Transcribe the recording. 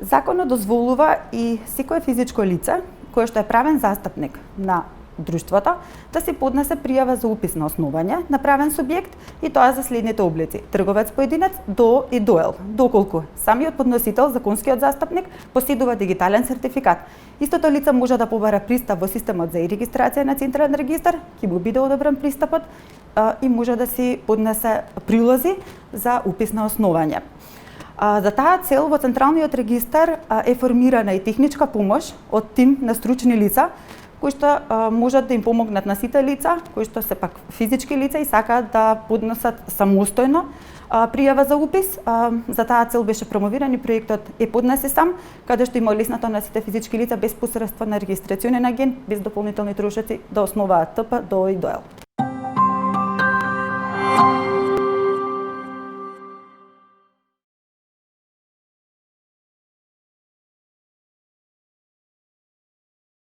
Законот дозволува и секое физичко лице кое што е правен застапник на друштвото да се поднесе пријава за упис на основање на правен субјект и тоа за следните облици: трговец поединец, ДОО и ДОЕЛ, доколку самиот подносител, законскиот застапник, поседува дигитален сертификат. Истото лице може да побара пристап во системот за регистрација на централен регистар, ќе му биде одобрен пристапот и може да си поднесе прилози за упис на основање. За таа цел во Централниот регистар е формирана и техничка помош од тим на стручни лица кои што можат да им помогнат на сите лица кои што се пак физички лица и сакаат да поднесат самостојно пријава за упис. За таа цел беше промовиран и проектот Е поднеси сам, каде што има олеснато на сите физички лица без посредство на регистрационен агент, без дополнителни трошоци да основаат ТП, ДОО и ДОЕЛ.